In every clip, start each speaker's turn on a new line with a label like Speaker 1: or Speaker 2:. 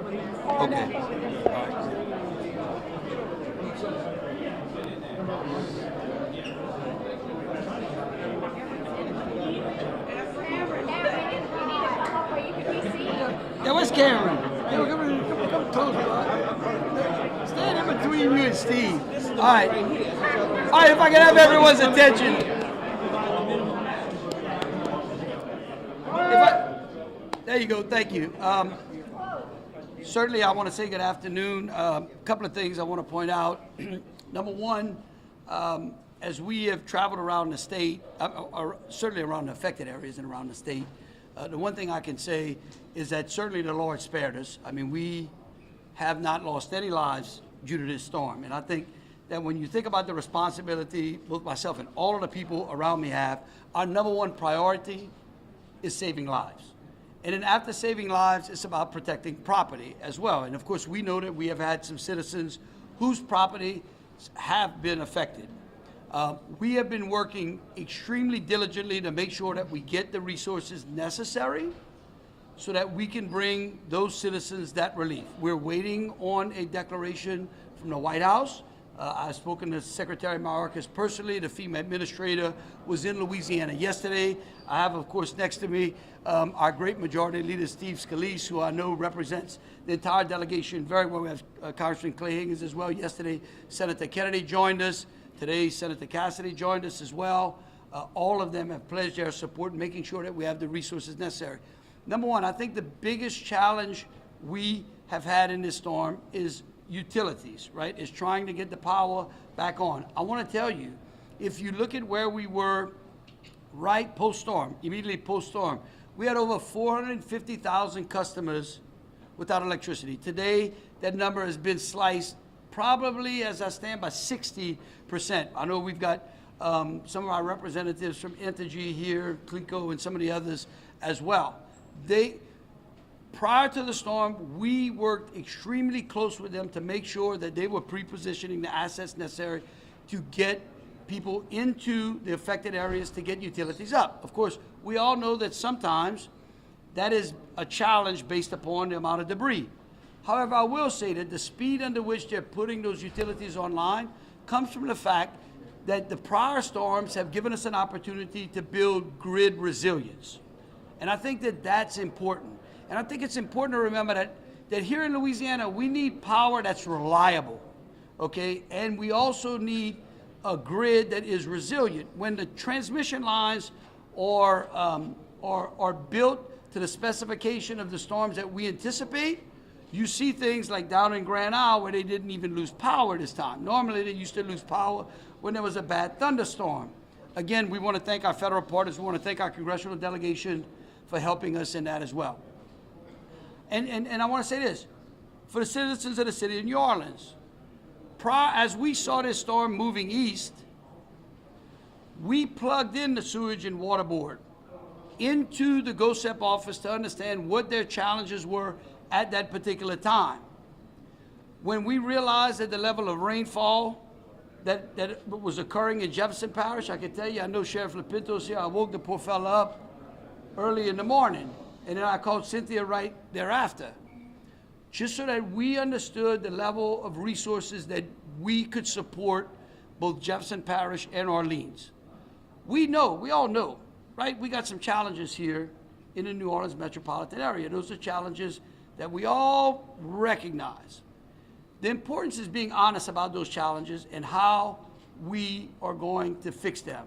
Speaker 1: Okay. Yeah, where's Cameron? Yeah, come close. Stand in between you and Steve. All right. All right, if I can have everyone's attention. There you go, thank you. Certainly, I want to say good afternoon. A couple of things I want to point out. Number one, as we have traveled around the state, certainly around the affected areas and around the state, the one thing I can say is that certainly the Lord spared us. I mean, we have not lost any lives due to this storm. And I think that when you think about the responsibility, both myself and all of the people around me have, our number one priority is saving lives. And then after saving lives, it's about protecting property as well. And of course, we know that we have had some citizens whose property have been affected. We have been working extremely diligently to make sure that we get the resources necessary so that we can bring those citizens that relief. We're waiting on a declaration from the White House. I've spoken to Secretary Mayorkas personally. The FEMA administrator was in Louisiana yesterday. I have, of course, next to me our great majority leader, Steve Scalise, who I know represents the entire delegation very well. We have Congressman Clay Higgins as well. Yesterday, Senator Kennedy joined us. Today, Senator Cassidy joined us as well. All of them have pledged their support in making sure that we have the resources necessary. Number one, I think the biggest challenge we have had in this storm is utilities, right? Is trying to get the power back on. I want to tell you, if you look at where we were right post-storm, immediately post-storm, we had over 450,000 customers without electricity. Today, that number has been sliced probably, as I stand, by 60%. I know we've got some of our representatives from Entergy here, Clico, and some of the others as well. Prior to the storm, we worked extremely close with them to make sure that they were pre-positioning the assets necessary to get people into the affected areas to get utilities up. Of course, we all know that sometimes that is a challenge based upon the amount of debris. However, I will say that the speed under which they're putting those utilities online comes from the fact that the prior storms have given us an opportunity to build grid resilience. And I think that that's important. And I think it's important to remember that here in Louisiana, we need power that's reliable, okay? And we also need a grid that is resilient. When the transmission lines are built to the specification of the storms that we anticipate, you see things like down in Grand Isle where they didn't even lose power this time. Normally, they used to lose power when there was a bad thunderstorm. Again, we want to thank our federal partners. We want to thank our congressional delegation for helping us in that as well. And I want to say this, for the citizens of the city of New Orleans, as we saw this storm moving east, we plugged in the Sewage and Water Board into the GOSEP office to understand what their challenges were at that particular time. When we realized that the level of rainfall that was occurring in Jefferson Parish, I can tell you, I know Sheriff LaPinto's here, I woke the poor fella up early in the morning. And then I called Cynthia right thereafter, just so that we understood the level of resources that we could support both Jefferson Parish and Orleans. We all know, right? We got some challenges here in the New Orleans metropolitan area. Those are challenges that we all recognize. The importance is being honest about those challenges and how we are going to fix them.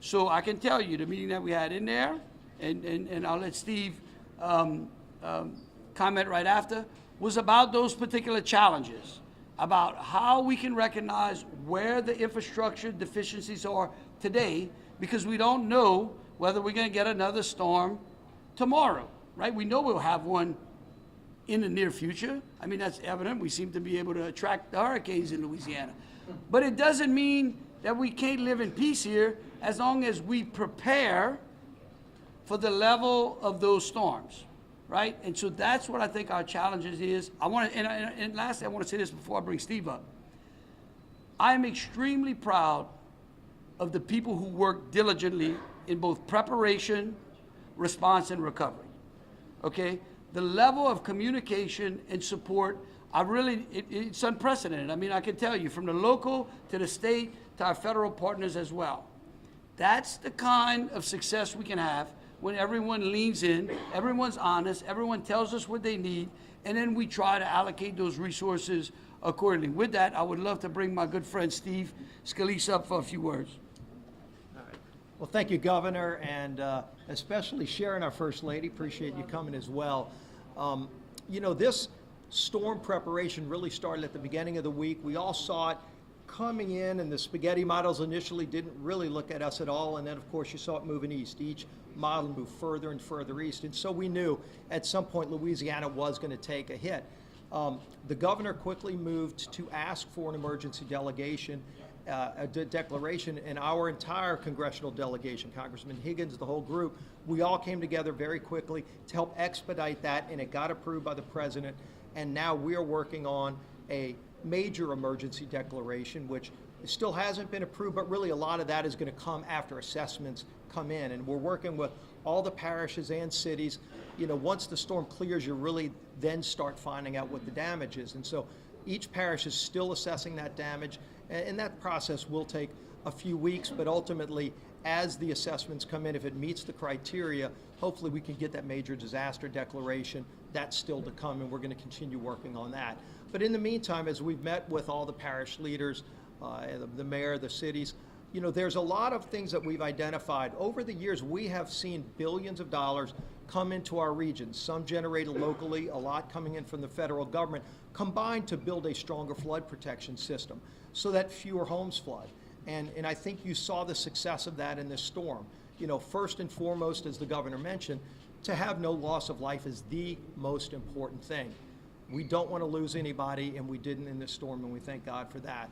Speaker 1: So I can tell you the meeting that we had in there, and I'll let Steve comment right after, was about those particular challenges, about how we can recognize where the infrastructure deficiencies are today, because we don't know whether we're going to get another storm tomorrow, right? We know we'll have one in the near future. I mean, that's evident. We seem to be able to attract the hurricanes in Louisiana. But it doesn't mean that we can't live in peace here as long as we prepare for the level of those storms, right? And so that's what I think our challenges is. And lastly, I want to say this before I bring Steve up. I am extremely proud of the people who work diligently in both preparation, response, and recovery, okay? the level of communication and support, it's unprecedented. I mean, I can tell you, from the local to the state to our federal partners as well. That's the kind of success we can have when everyone leans in, everyone's honest, everyone tells us what they need, and then we try to allocate those resources accordingly. With that, I would love to bring my good friend Steve Scalise up for a few words.
Speaker 2: All right. Well, thank you, Governor, and especially Sharon, our First Lady. Appreciate you coming as well. You know, this storm preparation really started at the beginning of the week. We all saw it coming in, and the spaghetti models initially didn't really look at us at all, and then of course you saw it moving east. Each model moved further and further east, and so we knew at some point Louisiana was going to take a hit. The governor quickly moved to ask for an emergency delegation, declaration, and our entire congressional delegation, Congressman Higgins, the whole group, we all came together very quickly to help expedite that, and it got approved by the president, and now we are working on a major emergency declaration, which still hasn't been approved, but really a lot of that is going to come after assessments come in. And we're working with all the parishes and cities. You know, once the storm clears, you really then start finding out what the damage is. And so each parish is still assessing that damage, and that process will take a few weeks, but ultimately, as the assessments come in, if it meets the criteria, hopefully we can get that major disaster declaration. That's still to come, and we're going to continue working on that. But in the meantime, as we've met with all the parish leaders, the mayor, the cities, you know, there's a lot of things that we've identified. Over the years, we have seen billions of dollars come into our regions, some generated locally, a lot coming in from the federal government, combined to build a stronger flood protection system so that fewer homes flood. And I think you saw the success of that in this storm. You know, first and foremost, as the governor mentioned, to have no loss of life is the most important thing. We don't want to lose anybody, and we didn't in this storm, and we thank God for that.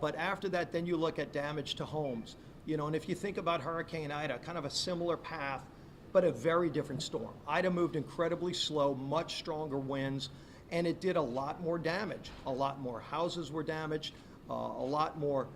Speaker 2: But after that, then you look at damage to homes. You know, and if you think about Hurricane Ida, kind of a similar path, but a very different storm. Ida moved incredibly slow, much stronger winds, and it did a lot more damage. A lot more houses were damaged, a lot more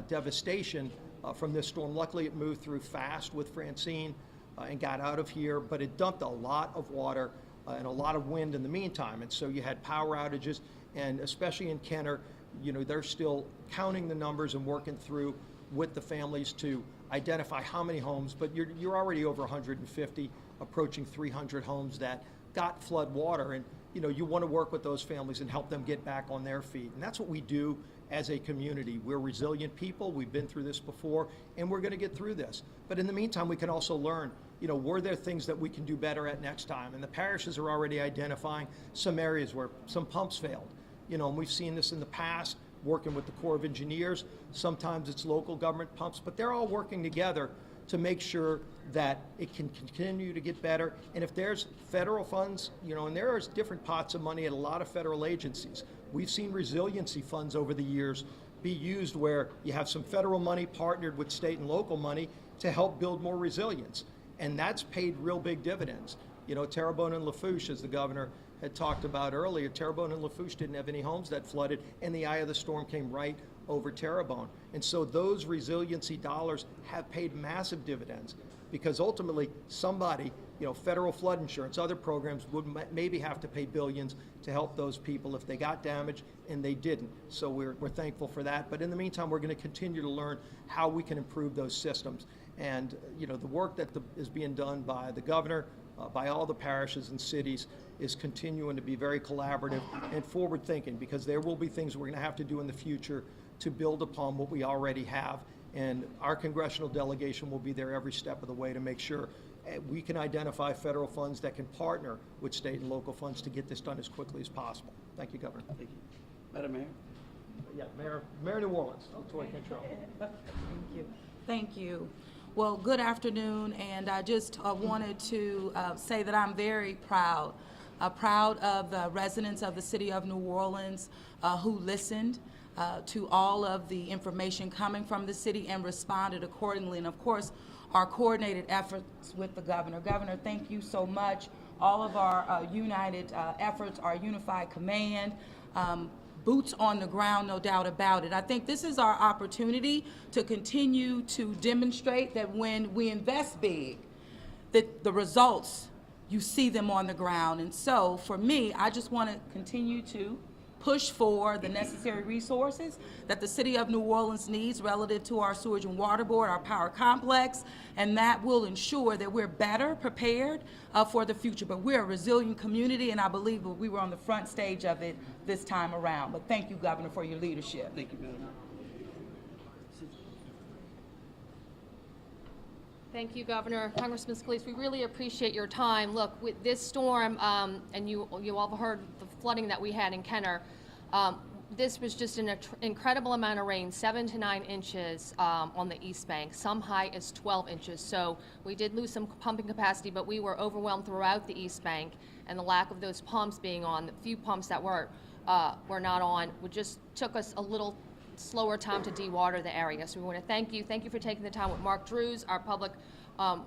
Speaker 2: devastation from this storm. Luckily, it moved through fast with Francine and got out of here, but it dumped a lot of water and a lot of wind in the meantime. And so you had power outages, and especially in Kenner, you know, they're still counting the numbers and working through with the families to identify how many homes, but you're already over 150, approaching 300 homes that got flood water. And, you know, you want to work with those families and help them get back on their feet. And that's what we do as a community. We're resilient people. We've been through this before, and we're going to get through this. But in the meantime, we can also learn, you know, were there things that we can do better at next time? And the parishes are already identifying some areas where some pumps failed. You know, and we've seen this in the past, working with the Corps of Engineers. Sometimes it's local government pumps, but they're all working together to make sure that it can continue to get better. And if there's federal funds, you know, and there are different pots of money at a lot of federal agencies. We've seen resiliency funds over the years be used where you have some federal money partnered with state and local money to help build more resilience. And that's paid real big dividends. You know, Terrebonne and Lafourche, as the governor had talked about earlier, Terrebonne and Lafourche didn't have any homes that flooded, and the eye of the storm came right over Terrebonne. And so those resiliency dollars have paid massive dividends, because ultimately somebody, you know, federal flood insurance, other programs would maybe have to pay billions to help those people if they got damaged, and they didn't. So we're thankful for that. But in the meantime, we're going to continue to learn how we can improve those systems. And, you know, the work that is being done by the governor, by all the parishes and cities, is continuing to be very collaborative and forward-thinking, because there will be things we're going to have to do in the future to build upon what we already have. And our congressional delegation will be there every step of the way to make sure we can identify federal funds that can partner with state and local funds to get this done as quickly as possible. Thank you, Governor.
Speaker 1: Thank you. Madam Mayor?
Speaker 2: Yeah, Mayor New Orleans, Toy Control.
Speaker 3: Thank you. Thank you. Well, good afternoon, and I just wanted to say that I'm very proud of the residents of the city of New Orleans who listened to all of the information coming from the city and responded accordingly. And of course, our coordinated efforts with the governor. Governor, thank you so much. All of our united efforts, our unified command, boots on the ground, no doubt about it. I think this is our opportunity to continue to demonstrate that when we invest big, that the results you see them on the ground. And so for me, I just want to continue to push for the necessary resources that the city of New Orleans needs relative to our sewage and water board, our power complex, and that will ensure that we're better prepared for the future. But we're a resilient community, and I believe that we were on the front stage of it this time around. But thank you, Governor, for your leadership.
Speaker 1: Thank you, Madam.
Speaker 4: Thank you, Governor. Congressman Scalise, we really appreciate your time. Look, with this storm, and you all have heard the flooding that we had in Kenner, this was just an incredible amount of rain, 7 to 9 inches on the East Bank, some high as 12 inches. So we did lose some pumping capacity, but we were overwhelmed throughout the East Bank, and the lack of those pumps being on, the few pumps that were not on, just took us a little slower time to dewater the area. So we want to thank you. Thank you for taking the time with Mark Drews, our Public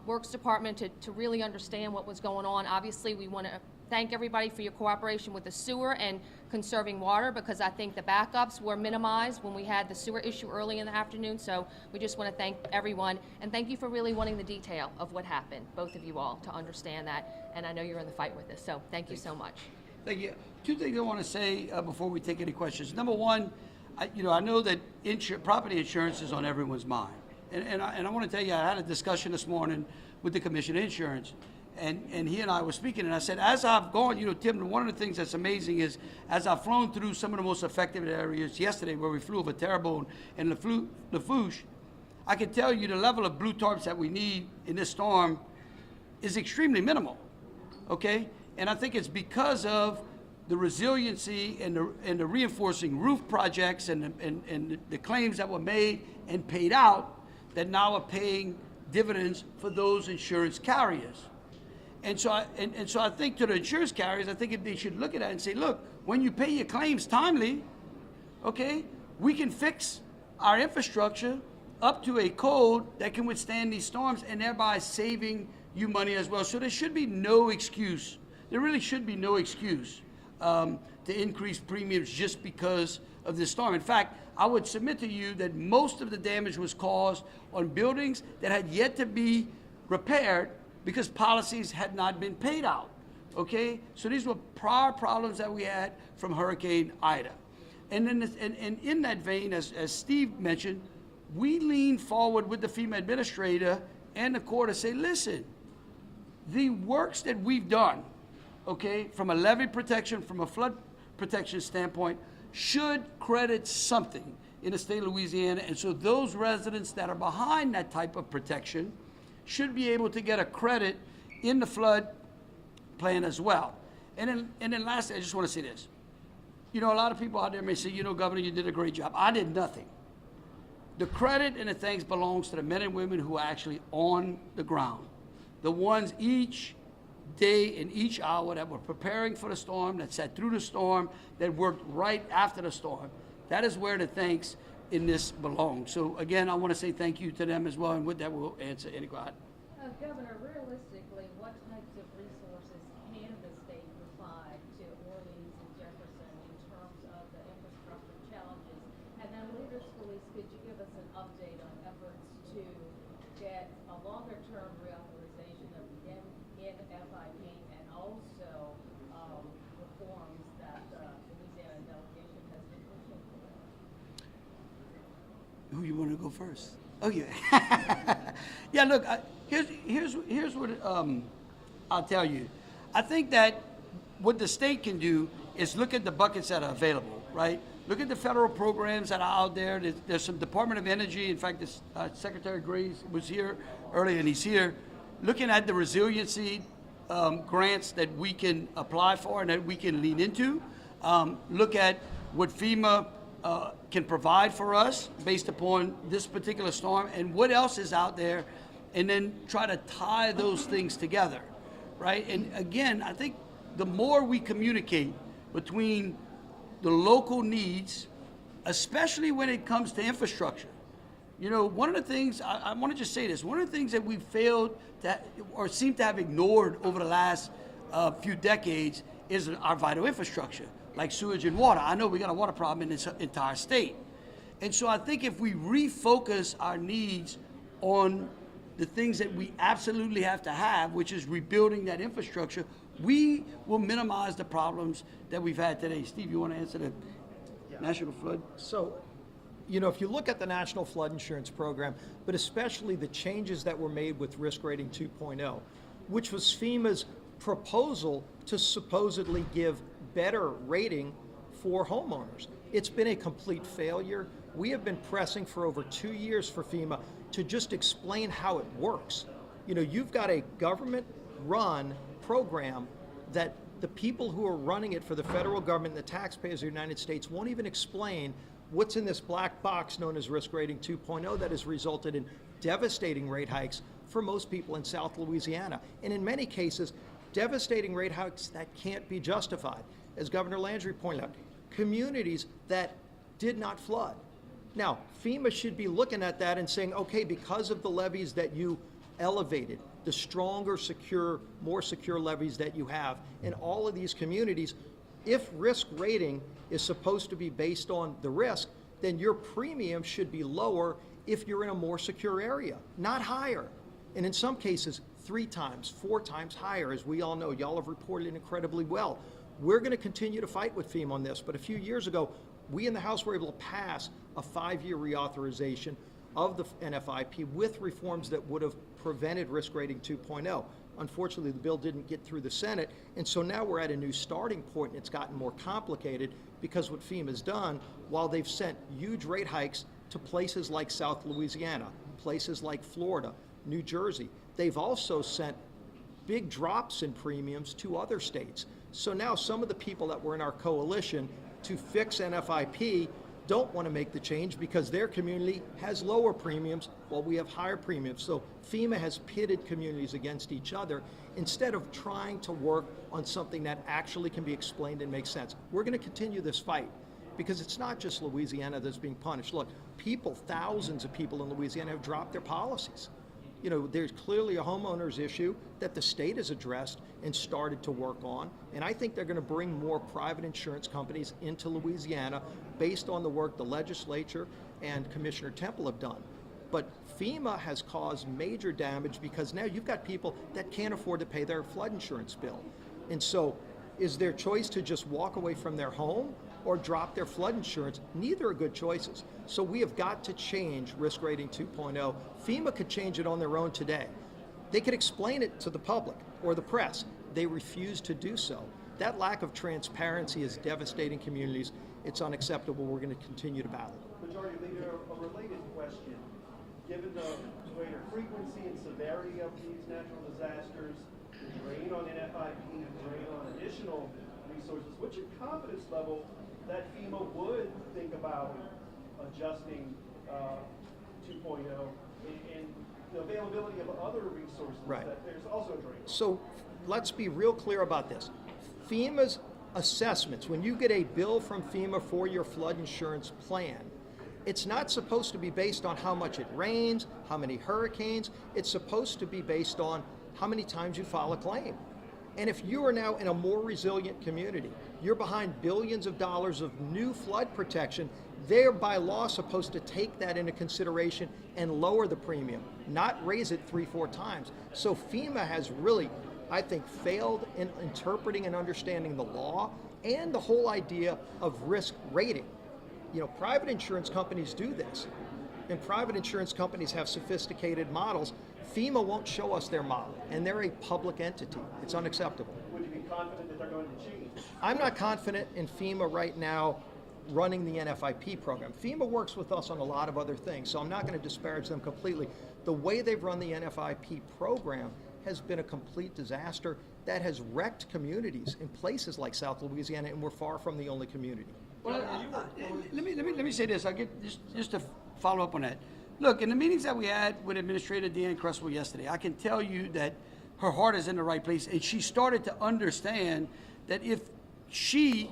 Speaker 4: Works Department, to really understand what was going on. Obviously, we want to thank everybody for your cooperation with the sewer and conserving water, because I think the backups were minimized when we had the sewer issue early in the afternoon. So we just want to thank everyone, and thank you for really wanting the detail of what happened, both of you all, to understand that. And I know you're in the fight with this, so thank you so much.
Speaker 1: Thank you. Two things I want to say before we take any questions. Number one, I know that property insurance is on everyone's mind. And I want to tell you, I had a discussion this morning with the Commissioner of Insurance, and he and I were speaking, and I said, as I've gone, Tim, one of the things that's amazing is, as I've flown through some of the most affected areas yesterday, where we flew over Terrebonne and Lafourche, I can tell you the level of blue tarps that we need in this storm is extremely minimal, okay? And I think it's because of the resiliency and the reinforcing roof projects and the claims that were made and paid out that now are paying dividends for those insurance carriers. And so I think to the insurance carriers, I think they should look at that and say, look, when you pay your claims timely, okay, we can fix our infrastructure up to a code that can withstand these storms, and thereby saving you money as well. So there should be no excuse. There really should be no excuse to increase premiums just because of this storm. In fact, I would submit to you that most of the damage was caused on buildings that had yet to be repaired because policies had not been paid out, okay? So these were prior problems that we had from Hurricane Ida. And then, and in that vein, as Steve mentioned, we leaned forward with the FEMA administrator and the court to say, listen, the works that we've done, okay, from a levee protection, from a flood protection standpoint, should credit something in the state of Louisiana. And so those residents that are behind that type of protection should be able to get a credit in the flood plan as well. And then lastly, I just want to say this. A lot of people out there may say, Governor, you did a great job. I did nothing. The credit and the thanks belongs to the men and women who are actually on the ground. The ones each day and each hour that were preparing for the storm, that sat through the storm, that worked right after the storm. That is where the thanks in this belong. So again, I want to say thank you to them as well, and with that, we'll answer any question.
Speaker 5: Governor, realistically, what types of resources can the state provide to Orleans and Jefferson in terms of the infrastructure challenges? And then later, Scalise, could you give us an update on efforts to get a longer-term reauthorization of the MSY and also reforms that the Louisiana delegation has been pushing for?
Speaker 1: Who you want to go first? Oh yeah. Yeah. Look, here's what I'll tell you. I think that what the state can do is look at the buckets that are available, right? Look at the federal programs that are out there. There's some Department of Energy. In fact, this Secretary Graves was here earlier, and he's here, looking at the resiliency grants that we can apply for and that we can lean into. Look at what FEMA can provide for us based upon this particular storm, and what else is out there, and then try to tie those things together, right? And again, I think the more we communicate between the local needs, especially when it comes to infrastructure. One of the things, I want to just say this, one of the things that we failed to, or seem to have ignored over the last few decades is our vital infrastructure, like sewage and water. I know we got a water problem in this entire state. And so I think if we refocus our needs on the things that we absolutely have to have, which is rebuilding that infrastructure, we will minimize the problems that we've had today. Steve, you want to answer the National Flood?
Speaker 2: So, you know, if you look at the National Flood Insurance Program, but especially the changes that were made with Risk Rating 2.0, which was FEMA's proposal to supposedly give better rating for homeowners. It's been a complete failure. We have been pressing for over 2 years for FEMA to just explain how it works. You know, you've got a government-run program that the people who are running it for the federal government and the taxpayers of the United States won't even explain what's in this black box known as Risk Rating 2.0 that has resulted in devastating rate hikes for most people in South Louisiana. And in many cases, devastating rate hikes that can't be justified. As Governor Landry pointed out, communities that did not flood. Now, FEMA should be looking at that and saying, okay, because of the levees that you elevated, the stronger, secure, more secure levees that you have in all of these communities, if risk rating is supposed to be based on the risk, then your premium should be lower if you're in a more secure area, not higher. And in some cases, 3 times, 4 times higher, as we all know. Y'all have reported incredibly well. We're going to continue to fight with FEMA on this, but a few years ago, we in the House were able to pass a 5-year reauthorization of the NFIP with reforms that would have prevented Risk Rating 2.0. Unfortunately, the bill didn't get through the Senate, and so now we're at a new starting point, and it's gotten more complicated because what FEMA's done, while they've sent huge rate hikes to places like South Louisiana, places like Florida, New Jersey, they've also sent big drops in premiums to other states. So now some of the people that were in our coalition to fix NFIP don't want to make the change because their community has lower premiums while we have higher premiums. So FEMA has pitted communities against each other instead of trying to work on something that actually can be explained and makes sense. We're going to continue this fight because it's not just Louisiana that's being punished. Look, people, thousands of people in Louisiana have dropped their policies. You know, there's clearly a homeowners issue that the state has addressed and started to work on, and I think they're going to bring more private insurance companies into Louisiana based on the work the legislature and Commissioner Temple have done. But FEMA has caused major damage because now you've got people that can't afford to pay their flood insurance bill. And so is their choice to just walk away from their home or drop their flood insurance? Neither are good choices. So we have got to change Risk Rating 2.0. FEMA could change it on their own today. They could explain it to the public or the press. They refuse to do so. That lack of transparency is devastating communities. It's unacceptable. We're going to continue to battle.
Speaker 6: Majority Leader, a related question. Given the greater frequency and severity of these natural disasters, the drain on NFIP, the drain on additional resources, what's your confidence level that FEMA would think about adjusting 2.0 and the availability of other resources
Speaker 2: Right.
Speaker 6: that there's also a drain on?
Speaker 2: So let's be real clear about this. FEMA's assessments, when you get a bill from FEMA for your flood insurance plan, it's not supposed to be based on how much it rains, how many hurricanes. It's supposed to be based on how many times you file a claim. And if you are now in a more resilient community, you're behind billions of dollars of new flood protection, they're by law supposed to take that into consideration and lower the premium, not raise it 3-4 times. So FEMA has really, I think, failed in interpreting and understanding the law and the whole idea of risk rating. You know, private insurance companies do this, and private insurance companies have sophisticated models. FEMA won't show us their model, and they're a public entity. It's unacceptable.
Speaker 6: Would you be confident that they're going to change?
Speaker 2: I'm not confident in FEMA right now running the NFIP program. FEMA works with us on a lot of other things, so I'm not going to disparage them completely. The way they've run the NFIP program has been a complete disaster that has wrecked communities in places like South Louisiana, and we're far from the only community.
Speaker 1: Well, let me say this. I'll get just to follow up on that. Look, in the meetings that we had with Administrator Deanne Cresswell yesterday, I can tell you that her heart is in the right place, and she started to understand that if she,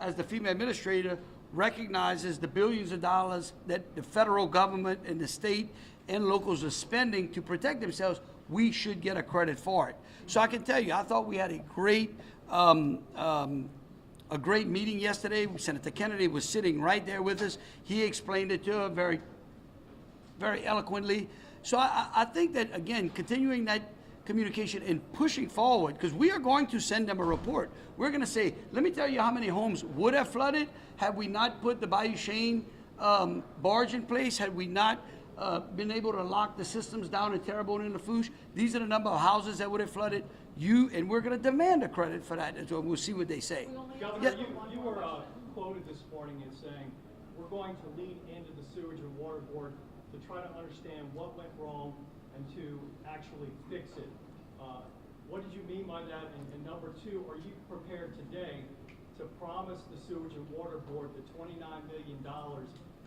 Speaker 1: as the FEMA administrator, recognizes the billions of dollars that the federal government and the state and locals are spending to protect themselves, we should get a credit for it. So I can tell you, I thought we had a great meeting yesterday. Senator Kennedy was sitting right there with us. He explained it to her very, very eloquently. So I think that, again, continuing that communication and pushing forward, because we are going to send them a report. We're going to say, let me tell you how many homes would have flooded had we not put the Bayou Chene barge in place, had we not been able to lock the systems down in Terrebonne and Lafourche. These are the number of houses that would have flooded. And we're going to demand a credit for that, and so we'll see what they say.
Speaker 7: Governor,
Speaker 1: Yeah.
Speaker 7: you were quoted this morning as saying, we're going to lean into the Sewage and Water Board to try to understand what went wrong and to actually fix it. What did you mean by that? And number two, are you prepared today to promise the Sewage and Water Board the $29 million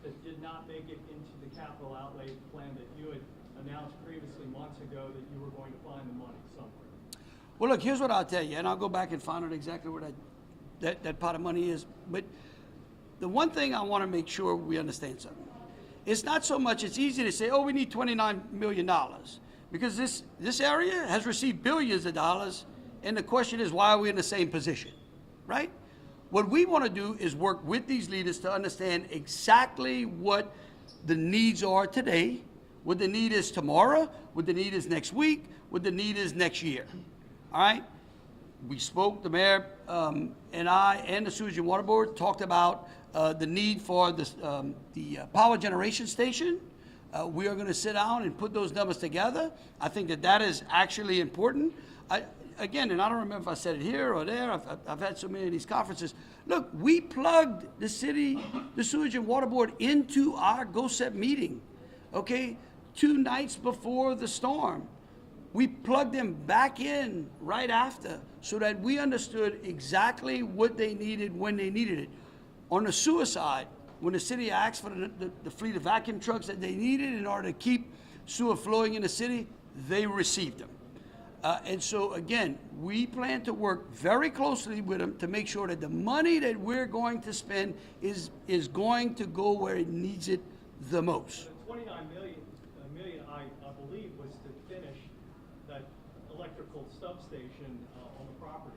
Speaker 7: that did not make it into the capital outlay plan that you had announced previously months ago that you were going to find the money somewhere?
Speaker 1: Well, look, here's what I'll tell you, and I'll go back and find out exactly where that pot of money is. But the one thing I want to make sure we understand something. It's not so much, it's easy to say, oh, we need $29 million. Because this area has received billions of dollars, and the question is, why are we in the same position, right? What we want to do is work with these leaders to understand exactly what the needs are today, what the need is tomorrow, what the need is next week, what the need is next year, all right? We spoke, the mayor and I and the Sewage and Water Board talked about the need for the power generation station. We are going to sit down and put those numbers together. I think that is actually important. Again, and I don't remember if I said it here or there, I've had so many of these conferences. Look, we plugged the Sewage and Water Board into our GOSEP meeting, okay? 2 nights before the storm. We plugged them back in right after so that we understood exactly what they needed when they needed it. On the sewer side, when the city asked for the fleet of vacuum trucks that they needed in order to keep sewer flowing in the city, they received them. And so, again, we plan to work very closely with them to make sure that the money that we're going to spend is going to go where it needs it the most.
Speaker 7: The $29 million, I believe, was to finish that electrical substation on the property.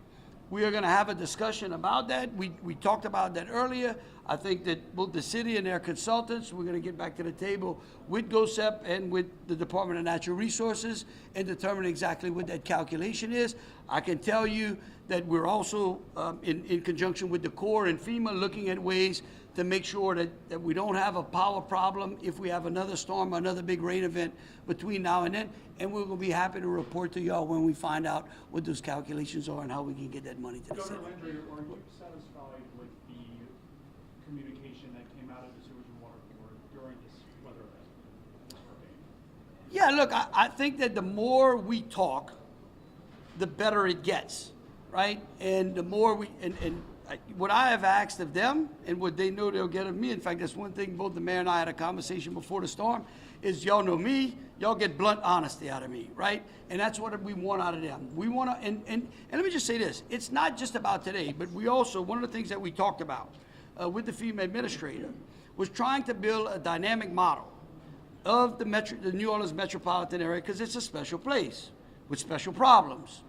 Speaker 1: We are going to have a discussion about that. We talked about that earlier. I think that both the city and their consultants, we're going to get back to the table with GOSEP and with the Department of Natural Resources and determine exactly what that calculation is. I can tell you that we're also, in conjunction with the Corps and FEMA, looking at ways to make sure that we don't have a power problem if we have another storm, another big rain event between now and then. And we're going to be happy to report to y'all when we find out what those calculations are and how we can get that money to the city.
Speaker 8: Governor Landry, are you satisfied with the communication that came out of the Sewage and Water Board during this weather event, this hurricane?
Speaker 1: Yeah, look, I think that the more we talk, the better it gets, right? And the more what I have asked of them and what they know they'll get of me, in fact, that's one thing both the mayor and I had a conversation before the storm, is y'all know me, y'all get blunt honesty out of me, right? And that's what we want out of them. We want to, and let me just say this, it's not just about today, but we also, one of the things that we talked about with the FEMA administrator was trying to build a dynamic model of the New Orleans metropolitan area, because it's a special place with special problems,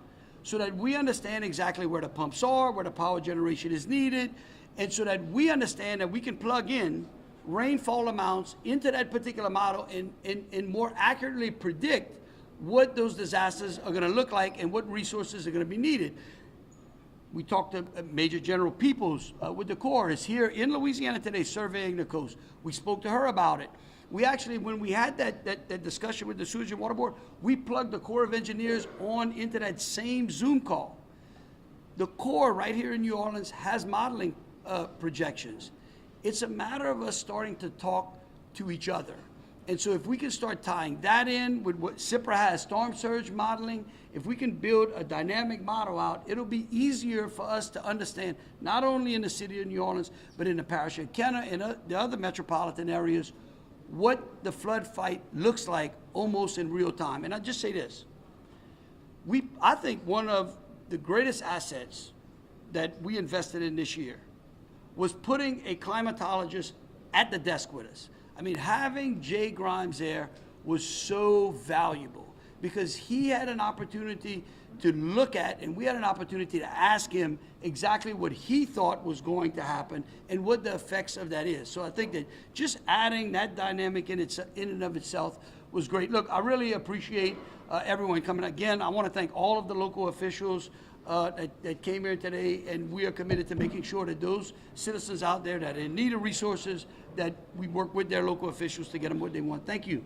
Speaker 1: so that we understand exactly where the pumps are, where the power generation is needed, and so that we understand that we can plug in rainfall amounts into that particular model and more accurately predict what those disasters are going to look like and what resources are going to be needed. We talked to Major General Peoples with the Corps, is here in Louisiana today surveying the coast. We spoke to her about it. We actually, when we had that discussion with the Sewage and Water Board, we plugged the Corps of Engineers on into that same Zoom call. The Corps right here in New Orleans has modeling projections. It's a matter of us starting to talk to each other. And so if we can start tying that in with what CIPRA has, storm surge modeling, if we can build a dynamic model out, it'll be easier for us to understand, not only in the city of New Orleans, but in the parish of Kenner and the other metropolitan areas, what the flood fight looks like almost in real time. And I just say this, I think one of the greatest assets that we invested in this year was putting a climatologist at the desk with us. I mean, having Jay Grimes there was so valuable because he had an opportunity to look at, and we had an opportunity to ask him exactly what he thought was going to happen and what the effects of that is. So I think that just adding that dynamic in and of itself was great. Look, I really appreciate everyone coming. Again, I want to thank all of the local officials that came here today, and we are committed to making sure that those citizens out there that are in need of resources, that we work with their local officials to get them what they want. Thank you.